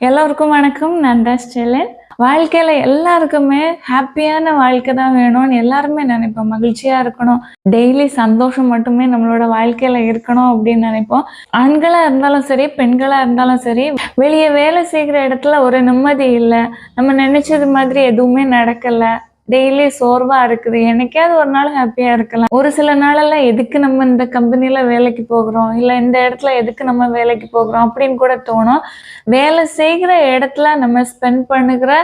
எல்லோருக்கும் வணக்கம். நான் தான் ஸ்டெலின். வாழ்க்கையில எல்லாருக்குமே ஹாப்பியான வாழ்க்கை தான் வேணும்னு எல்லாருமே நினைப்போம். மகிழ்ச்சியா இருக்கணும், டெய்லி சந்தோஷம் மட்டுமே நம்மளோட வாழ்க்கையில இருக்கணும் அப்படின்னு நினைப்போம். ஆண்களா இருந்தாலும் சரி, பெண்களா இருந்தாலும் சரி, வெளியே வேலை செய்கிற இடத்துல ஒரு நிம்மதி இல்லை, நம்ம நினைச்சது மாதிரி எதுவுமே நடக்கல, டெய்லி சோர்வா இருக்குது. என்னைக்காவது ஒரு நாள் ஹாப்பியா இருக்கலாம். ஒரு சில நாளெல்லாம் எதுக்கு நம்ம இந்த கம்பெனில வேலைக்கு போகிறோம், இல்லை இந்த இடத்துல எதுக்கு நம்ம வேலைக்கு போகிறோம் அப்படின்னு கூட தோணும். வேலை செய்கிற இடத்துல நம்ம ஸ்பெண்ட் பண்ணுகிற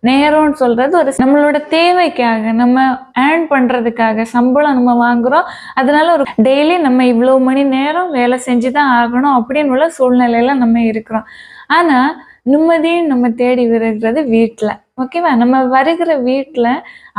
நேரம்னு சொல்றது ஒரு நம்மளோட தேவைக்காக, நம்ம ஏர்ன் பண்றதுக்காக சம்பளம் நம்ம வாங்குறோம். அதனால ஒரு டெய்லி நம்ம இவ்வளவு மணி நேரம் வேலை செஞ்சுதான் ஆகணும் அப்படின்னு உள்ள சூழ்நிலையில நம்ம இருக்கிறோம். ஆனா நிம்மதியும் நம்ம தேடி வருகிறது வீட்டுல. ஓகேவா? நம்ம வருகிற வீட்டுல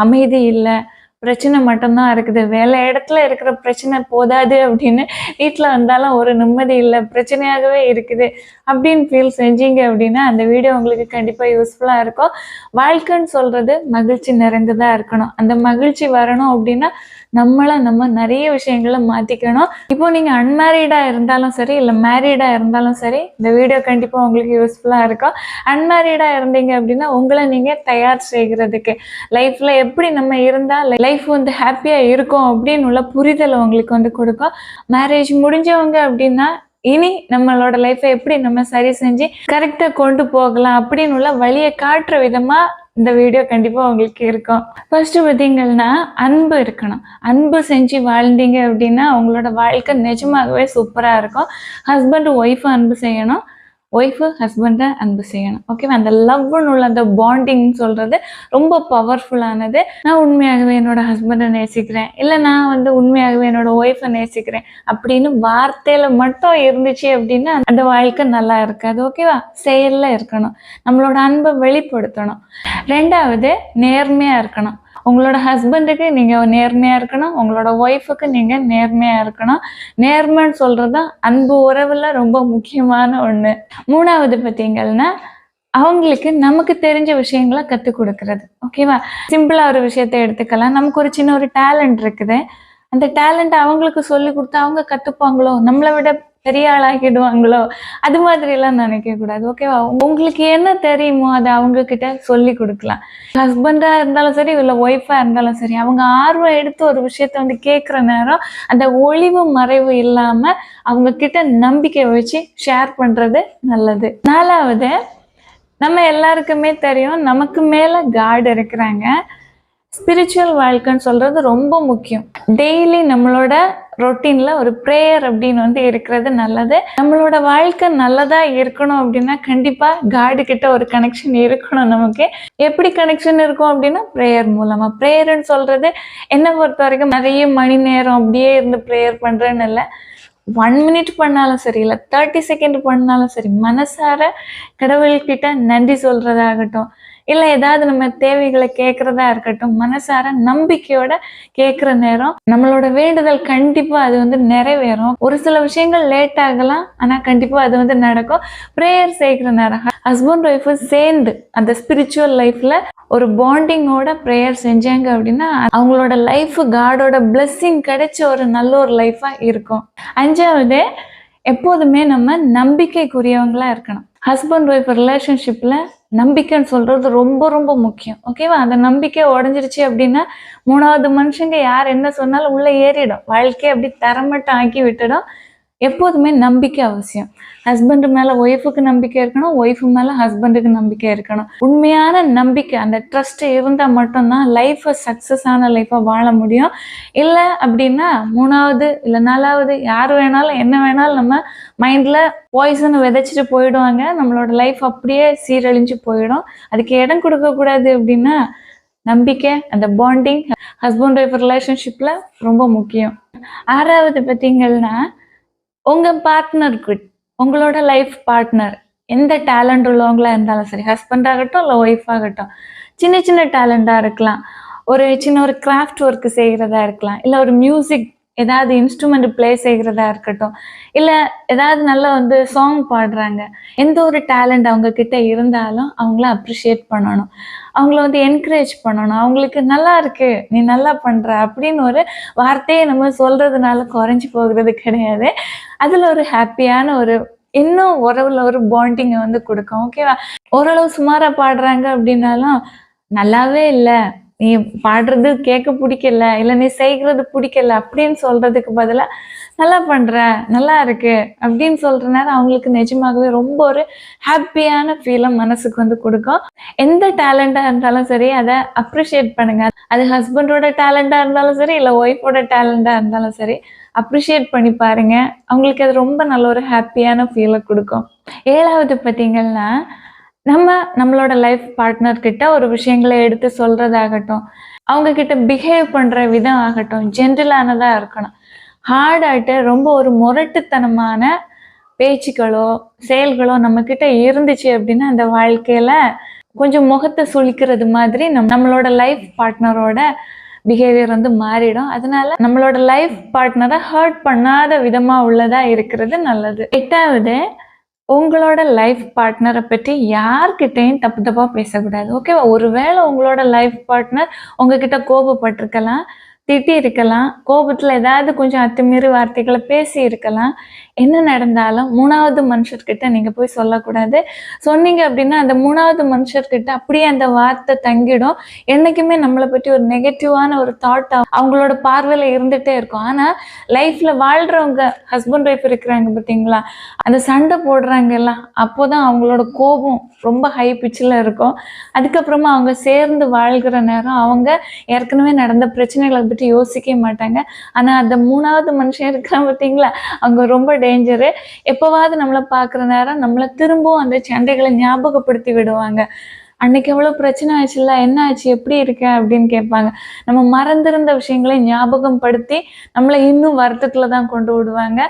அமைதி இல்லை, பிரச்சனை மட்டும்தான் இருக்குது. வேலை இடத்துல இருக்கிற பிரச்சனை போதாது அப்படின்னு வீட்டில் வந்தாலும் ஒரு நிம்மதி இல்லை, பிரச்சனையாகவே இருக்குது அப்படின்னு ஃபீல் செஞ்சீங்க அப்படின்னா அந்த வீடியோ உங்களுக்கு கண்டிப்பாக யூஸ்ஃபுல்லாக இருக்கும். வாழ்க்கைன்னு சொல்கிறது மகிழ்ச்சி நிறைந்ததாக இருக்கணும். அந்த மகிழ்ச்சி வரணும் அப்படின்னா நம்ம நிறைய விஷயங்களை மாற்றிக்கணும். இப்போ நீங்கள் அன்மேரீடாக இருந்தாலும் சரி, இல்லை மேரீடாக இருந்தாலும் சரி, இந்த வீடியோ கண்டிப்பாக உங்களுக்கு யூஸ்ஃபுல்லாக இருக்கும். அன்மேரீடாக இருந்தீங்க அப்படின்னா உங்களை நீங்கள் தயார் செய்கிறதுக்கு, லைஃப்பில் எப்படி நம்ம இருந்தால் லைஃப் வந்து ஹாப்பியாக இருக்கும் அப்படின்னு உள்ள புரிதலை உங்களுக்கு வந்து கொடுக்கும். மேரேஜ் முடிஞ்சவங்க அப்படின்னா இனி நம்மளோட லைஃப்பை எப்படி நம்ம சரி செஞ்சு கரெக்டாக கொண்டு போகலாம் அப்படின்னு உள்ள வழியை காட்டுற விதமாக இந்த வீடியோ கண்டிப்பாக உங்களுக்கு இருக்கும். ஃபர்ஸ்ட்டு பார்த்தீங்கன்னா அன்பு இருக்கணும். அன்பு செஞ்சு வாழ்ந்தீங்க அப்படின்னா உங்களோட வாழ்க்கை நிஜமாகவே சூப்பராக இருக்கும். ஹஸ்பண்ட் ஒய்ஃபை அன்பு செய்யணும், ஒய்ஃபு ஹஸ்பண்டை அன்பு செய்யணும். ஓகேவா? அந்த லவ்னு உள்ள அந்த பாண்டிங்னு சொல்கிறது ரொம்ப பவர்ஃபுல்லானது. நான் உண்மையாகவே என்னோட ஹஸ்பண்டை நேசிக்கிறேன், இல்லை நான் வந்து உண்மையாகவே என்னோட ஒய்ஃபை நேசிக்கிறேன் அப்படின்னு வார்த்தையில் மட்டும் இருந்துச்சு அப்படின்னா அந்த வாழ்க்கை நல்லா இருக்காது. ஓகேவா? செயலில் இருக்கணும், நம்மளோட அன்பை வெளிப்படுத்தணும். ரெண்டாவது நேர்மையாக இருக்கணும். உங்களோட ஹஸ்பண்டுக்கு நீங்கள் நேர்மையாக இருக்கணும், உங்களோட ஒய்ஃபுக்கு நீங்கள் நேர்மையாக இருக்கணும். நேர்மைன்னு சொல்கிறது தான் அன்பு உறவில் ரொம்ப முக்கியமான ஒன்று. மூணாவது பார்த்தீங்கன்னா அவங்களுக்கு நமக்கு தெரிஞ்ச விஷயங்களை கற்றுக் கொடுக்கறது. ஓகேவா? சிம்பிளாக ஒரு விஷயத்தை எடுத்துக்கலாம். நமக்கு ஒரு சின்ன ஒரு டேலண்ட் இருக்குது, அந்த டேலண்ட் அவங்களுக்கு சொல்லி கொடுத்தா அவங்க கற்றுப்பாங்களோ, நம்மளை விட பெரிய ஆளாக்கிடுவாங்களோ, அது மாதிரிலாம் நினைக்கக்கூடாது. ஓகேவா? உங்களுக்கு என்ன தெரியுமோ அதை அவங்க கிட்ட சொல்லி கொடுக்கலாம். ஹஸ்பண்டாக இருந்தாலும் சரி, இல்லை ஒய்ஃபாக இருந்தாலும் சரி, அவங்க ஆர்வம் எடுத்து ஒரு விஷயத்த வந்து கேட்குற நேரம் அந்த ஒளிவு மறைவு இல்லாமல் அவங்க கிட்ட நம்பிக்கை வச்சு ஷேர் பண்ணுறது நல்லது. நாலாவது, நம்ம எல்லாருக்குமே தெரியும் நமக்கு மேலே காட் இருக்கிறாங்க. ஸ்பிரிச்சுவல் வாழ்க்கைன்னு சொல்கிறது ரொம்ப முக்கியம். டெய்லி நம்மளோட ரொட்டீனில் ஒரு ப்ரேயர் அப்படின்னு வந்து இருக்கிறது நல்லது. நம்மளோட வாழ்க்கை நல்லதாக இருக்கணும் அப்படின்னா கண்டிப்பாக காடு கிட்ட ஒரு கனெக்ஷன் இருக்கணும். நமக்கு எப்படி கனெக்ஷன் இருக்கும் அப்படின்னா ப்ரேயர் மூலமாக. ப்ரேயர்ன்னு சொல்கிறது என்னை பொறுத்த வரைக்கும் நிறைய மணி நேரம் அப்படியே இருந்து ப்ரேயர் பண்ணுறேன்னு இல்லை, 1 மினிட் பண்ணாலும் சரி, இல்லை 30 செகண்ட் பண்ணாலும் சரி, மனசார கடவுள்கிட்ட நன்றி சொல்கிறதாகட்டும், இல்லை ஏதாவது நம்ம தேவைகளை கேட்குறதா இருக்கட்டும், மனசார நம்பிக்கையோட கேட்குற நேரம் நம்மளோட வேண்டுதல் கண்டிப்பாக அது வந்து நிறைவேறும். ஒரு சில விஷயங்கள் லேட் ஆகலாம், ஆனால் கண்டிப்பாக அது வந்து நடக்கும். ப்ரேயர் செய்கிற நேரம் ஹஸ்பண்ட் ஒய்ஃபு சேர்ந்து அந்த ஸ்பிரிச்சுவல் லைஃப்பில் ஒரு பாண்டிங்கோட ப்ரேயர் செஞ்சாங்க அப்படின்னா அவங்களோட லைஃபு காடோட பிளெஸ்ஸிங் கிடைச்ச ஒரு நல்ல ஒரு லைஃபாக இருக்கும். அஞ்சாவது, எப்போதுமே நம்ம நம்பிக்கைக்குரியவங்களா இருக்கணும். ஹஸ்பண்ட் ஒய்ஃப் ரிலேஷன்ஷிப்பில் நம்பிக்கைன்னு சொல்கிறது ரொம்ப ரொம்ப முக்கியம். ஓகேவா? அந்த நம்பிக்கை உடஞ்சிருச்சு அப்படின்னா மூணாவது மனுஷங்க யார் என்ன சொன்னாலும் உள்ளே ஏறிடும், வாழ்க்கையை அப்படி தரமட்டம் ஆக்கி விட்டுடும். எப்போதுமே நம்பிக்கை அவசியம். ஹஸ்பண்டு மேலே ஒய்ஃபுக்கு நம்பிக்கை இருக்கணும், ஒய்ஃபு மேலே ஹஸ்பண்டுக்கு நம்பிக்கை இருக்கணும். உண்மையான நம்பிக்கை, அந்த ட்ரஸ்ட் இருந்தால் மட்டும்தான் லைஃப்பை சக்ஸஸான லைஃப்பாக வாழ முடியும். இல்லை அப்படின்னா மூணாவது இல்லை நாலாவது யார் வேணாலும் என்ன வேணாலும் நம்ம மைண்டில் பாய்சனை விதைச்சிட்டு போயிடுவாங்க. நம்மளோட லைஃப் அப்படியே சீரழிஞ்சு போயிடும். அதுக்கு இடம் கொடுக்கக்கூடாது. அப்படின்னா நம்பிக்கை, அந்த பாண்டிங் ஹஸ்பண்ட் ஒய்ஃப் ரிலேஷன்ஷிப்பில் ரொம்ப முக்கியம். ஆறாவது பார்த்தீங்கன்னா உங்கள் பார்ட்னருக்கு, உங்களோட லைஃப் பார்ட்னர் எந்த டேலண்ட் உள்ளவங்களா இருந்தாலும் சரி, ஹஸ்பண்ட் ஆகட்டும் இல்லை ஒய்ஃப் ஆகட்டும், சின்ன சின்ன டேலண்டாக இருக்கலாம், ஒரு சின்ன ஒரு கிராஃப்ட் ஒர்க்கு செய்கிறதா இருக்கலாம், இல்லை ஒரு மியூசிக் ஏதாவது இன்ஸ்ட்ருமெண்ட் ப்ளே செய்கிறதா இருக்கட்டும், இல்லை ஏதாவது நல்லா வந்து சாங் பாடுறாங்க, எந்த ஒரு டேலண்ட் அவங்கக்கிட்ட இருந்தாலும் அவங்கள அப்ரிஷியேட் பண்ணணும், அவங்கள வந்து என்கரேஜ் பண்ணணும். அவங்களுக்கு நல்லா இருக்கு, நீ நல்லா பண்ணுற அப்படின்னு ஒரு வார்த்தையை நம்ம சொல்கிறதுனால குறைஞ்சி போகிறது கிடையாது. அதில் ஒரு ஹாப்பியான ஒரு இன்னும் உறவுல ஒரு பாண்டிங்கை வந்து கொடுக்கும். ஓகேவா? ஓரளவு சுமாரா பாடுறாங்க அப்படின்னாலும் நல்லாவே இல்லை, நீ பாடுறது கேட்க பிடிக்கல, இல்லை நீ செய்கிறது பிடிக்கல அப்படின்னு சொல்றதுக்கு பதிலா நல்லா பண்ற, நல்லா இருக்கு அப்படின்னு சொல்ற நேரம் அவங்களுக்கு நிஜமாகவே ரொம்ப ஒரு ஹாப்பியான ஃபீலை மனசுக்கு வந்து கொடுக்கும். எந்த டேலண்டா இருந்தாலும் சரி அதை அப்ரிஷியேட் பண்ணுங்க. அது ஹஸ்பண்டோட டேலண்டா இருந்தாலும் சரி, இல்லை ஒய்ஃபோட டேலண்டா இருந்தாலும் சரி, அப்ரிஷியேட் பண்ணி பாருங்க. அவங்களுக்கு அது ரொம்ப நல்ல ஒரு ஹாப்பியான ஃபீலை கொடுக்கும். 7வது பார்த்தீங்கன்னா, நம்மளோட லைஃப் பார்ட்னர் கிட்ட ஒரு விஷயங்களை எடுத்து சொல்றதாகட்டும், அவங்க கிட்ட பிஹேவ் பண்ற விதம் ஆகட்டும், ஜென்டிலானதா இருக்கணும். ஹார்டாட்டு ரொம்ப ஒரு முரட்டுத்தனமான பேச்சுக்களோ செயல்களோ நம்ம கிட்ட இருந்துச்சு அப்படின்னா அந்த வாழ்க்கையில கொஞ்சம் முகத்தை சுளிக்கிறது மாதிரி நம்மளோட லைஃப் பார்ட்னரோட பிஹேவியர் வந்து மாறிடும். அதனால நம்மளோட லைஃப் பார்ட்னரை ஹர்ட் பண்ணாத விதமா உள்ளதா இருக்கிறது நல்லது. 8வது, உங்களோட லைஃப் பார்ட்னரை பற்றி யார்கிட்டையும் தப்பு தப்பா பேசக்கூடாது. ஓகேவா? ஒருவேளை உங்களோட லைஃப் பார்ட்னர் உங்ககிட்ட கோபப்பட்டிருக்கலாம், திட்டி இருக்கலாம், கோபத்துல ஏதாவது கொஞ்சம் அத்துமீறி வார்த்தைகளை பேசி இருக்கலாம். என்ன நடந்தாலும் 3வது மனுஷர்கிட்ட நீங்க போய் சொல்லக்கூடாது. சொன்னீங்க அப்படின்னா அந்த 3வது மனுஷர்கிட்ட அப்படியே அந்த வார்த்தை தங்கிடும். என்னைக்குமே நம்மளை பற்றி ஒரு நெகட்டிவான ஒரு தாட் அவங்களோட பார்வையில இருந்துட்டே இருக்கும். ஆனா லைஃப்ல வாழ்றவங்க ஹஸ்பண்ட் ஒய்ஃப் இருக்கிறாங்க பார்த்தீங்களா, அந்த சண்டை போடுறாங்க எல்லாம், அப்போதான் அவங்களோட கோபம் ரொம்ப ஹை பிச்சில் இருக்கும். அதுக்கப்புறமா அவங்க சேர்ந்து வாழ்கிற நேரம் அவங்க ஏற்கனவே நடந்த பிரச்சனைகளை பற்றி யோசிக்க மாட்டாங்க. ஆனா அந்த 3வது மனுஷன் இருக்கிறான் பார்த்தீங்களா, அவங்க ரொம்ப டேஞ்சரு. எப்போவாவது நம்மளை பார்க்குற நேரம் நம்மளை திரும்பவும் அந்த சண்டைகளை ஞாபகப்படுத்தி விடுவாங்க. அன்னைக்கு எவ்வளோ பிரச்சனை ஆச்சுல்ல, என்ன ஆச்சு, எப்படி இருக்க அப்படின்னு கேட்பாங்க. நம்ம மறந்திருந்த விஷயங்களை ஞாபகம் படுத்தி நம்மளை இன்னும் வருத்தத்துல தான் கொண்டு விடுவாங்க.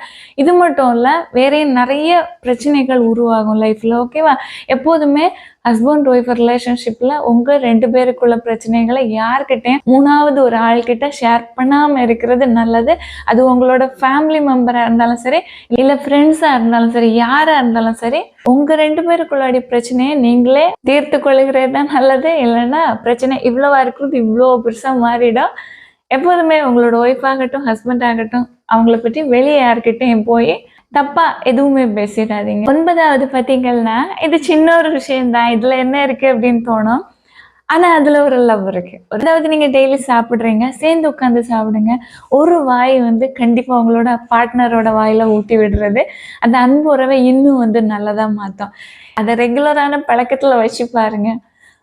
இது மட்டும் இல்லை, வேற நிறைய பிரச்சனைகள் உருவாகும் லைஃப்ல. ஓகேவா? எப்போதுமே ஹஸ்பண்ட் ஒய்ஃப் ரிலேஷன்ஷிப்ல உங்க 2 பேருக்குள்ள பிரச்சனைகளை யார்கிட்டையும் 3வது ஒரு ஆள்கிட்ட ஷேர் பண்ணாம இருக்கிறது நல்லது. அது உங்களோட ஃபேமிலி மெம்பரா இருந்தாலும் சரி, இல்ல ஃப்ரெண்ட்ஸா இருந்தாலும் சரி, யாரா இருந்தாலும் சரி, உங்க 2 பேருக்குள்ளாடி பிரச்சனையை நீங்களே தீர்த்து கொள்கிறது தான் நல்லது. இல்லைன்னா பிரச்சனை இவ்வளவா இருக்கிறது இவ்வளோ பெருசா மாறிடும். எப்போதுமே உங்களோட ஒய்ஃப் ஆகட்டும், ஹஸ்பண்ட் ஆகட்டும், அவங்கள பற்றி வெளியே யார்கிட்டையும் போய் தப்பா எதுவுமே பேசிடாதீங்க. 9வது பார்த்தீங்கன்னா, இது சின்ன ஒரு விஷயம்தான், இதுல என்ன இருக்கு அப்படின்னு தோணும். ஆனா அதுல ஒரு லவ் இருக்கு. அதாவது நீங்க டெய்லி சாப்பிடுறீங்க, சேர்ந்து உட்காந்து சாப்பிடுங்க. ஒரு வாய் வந்து கண்டிப்பா உங்களோட பார்ட்னரோட வாயில ஊட்டி விடுறது அந்த அன்பு உறவை இன்னும் வந்து நல்லதா மாற்றும். அதை ரெகுலரான பழக்கத்துல வச்சு பாருங்க.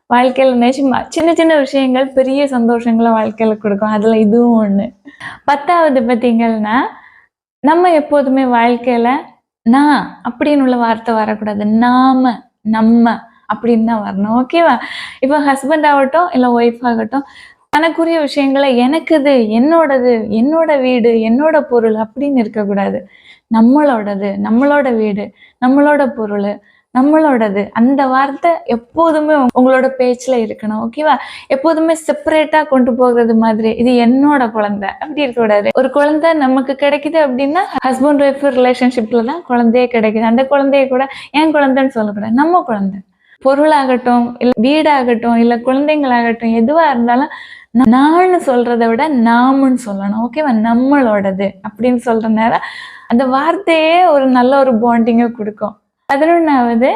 வாழ்க்கையில நிஜமா சின்ன சின்ன விஷயங்கள் பெரிய சந்தோஷங்களை வாழ்க்கையில கொடுக்கும். அதுல இதுவும் ஒண்ணு. 10வது பார்த்தீங்கன்னா, நம்ம எப்போதுமே வாழ்க்கையில நான் அப்படின்னு உள்ள வார்த்தை வரக்கூடாது. நாம, நம்ம அப்படின்னு தான் வரணும். ஓகேவா? இப்போ ஹஸ்பண்ட் ஆகட்டும், இல்லை ஒய்ஃப் ஆகட்டும், தனக்குரிய விஷயங்களை எனக்குது, என்னோடது, என்னோட வீடு, என்னோட பொருள் அப்படின்னு இருக்கக்கூடாது. நம்மளோடது, நம்மளோட வீடு, நம்மளோட பொருள், நம்மளோடது, அந்த வார்த்தை எப்போதுமே உங்களோட பேச்சுல இருக்கணும். ஓகேவா? எப்போதுமே செப்பரேட்டா கொண்டு போகிறது மாதிரி, இது என்னோட குழந்தை அப்படி இருக்கக்கூடாது. ஒரு குழந்தை நமக்கு கிடைக்குது அப்படின்னா ஹஸ்பண்ட் ஒய்ஃப் ரிலேஷன்ஷிப்ல தான் குழந்தையே கிடைக்குது. அந்த குழந்தைய கூட என் குழந்தைன்னு சொல்லக்கூடாது, நம்ம குழந்தை. பொருளாகட்டும், இல்லை வீடாகட்டும், இல்லை குழந்தைங்களாகட்டும், எதுவா இருந்தாலும் நான் சொல்றதை விட நாமுன்னு சொல்லணும். ஓகேவா? நம்மளோடது அப்படின்னு சொல்ற நேரம் அந்த வார்த்தையே ஒரு நல்ல ஒரு பாண்டிங்கை கொடுக்கும். 11வது,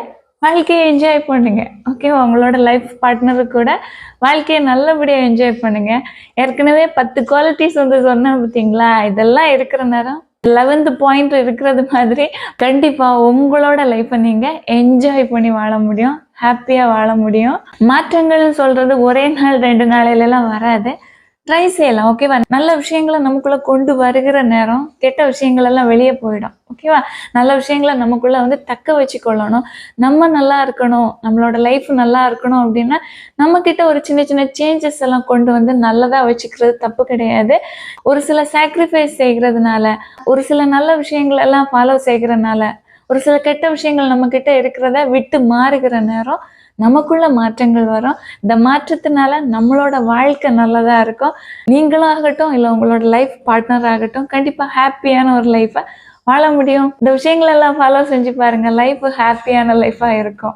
வாழ்க்கையை என்ஜாய் பண்ணுங்க. ஓகேவா? உங்களோட லைஃப் பார்ட்னரு கூட வாழ்க்கையை நல்லபடியாக என்ஜாய் பண்ணுங்க. ஏற்கனவே 10 குவாலிட்டிஸ் வந்து சொன்னேன் பார்த்தீங்களா, இதெல்லாம் இருக்கிற நேரம் 11th பாயிண்ட் இருக்கிறது மாதிரி கண்டிப்பா உங்களோட லைஃப்பை நீங்க என்ஜாய் பண்ணி வாழ முடியும், ஹாப்பியா வாழ முடியும். மாற்றங்கள்னு சொல்றது ஒரே நாள் 2 நாளையிலலாம் வராது. ட்ரை செய்யலாம். ஓகேவா? நல்ல விஷயங்களை நமக்குள்ள கொண்டு வருகிற நேரம் கெட்ட விஷயங்கள் எல்லாம் வெளியே போயிடும். ஓகேவா? நல்ல விஷயங்களை நமக்குள்ள வந்து தக்க வச்சு கொள்ளணும். நம்ம நல்லா இருக்கணும், நம்மளோட லைஃப் நல்லா இருக்கணும் அப்படின்னா நம்ம கிட்ட ஒரு சின்ன சின்ன சேஞ்சஸ் எல்லாம் கொண்டு வந்து நல்லதா வச்சுக்கிறது தப்பு கிடையாது. ஒரு சில சாக்ரிஃபைஸ் செய்கிறதுனால, ஒரு சில நல்ல விஷயங்கள் எல்லாம் ஃபாலோ செய்கிறதுனால, ஒரு சில கெட்ட விஷயங்கள் நம்ம கிட்ட இருக்கிறத விட்டு மாறுகிற நேரம் நமக்குள்ள மாற்றங்கள் வரும். இந்த மாற்றத்தினால நம்மளோட வாழ்க்கை நல்லதா இருக்கும். நீங்களும் ஆகட்டும், இல்லை உங்களோட லைஃப் பார்ட்னர் ஆகட்டும், கண்டிப்பா ஹாப்பியான ஒரு லைஃபை வாழ முடியும். இந்த விஷயங்கள் எல்லாம் ஃபாலோ செஞ்சு பாருங்க, லைஃப் ஹாப்பியான லைஃபா இருக்கும்.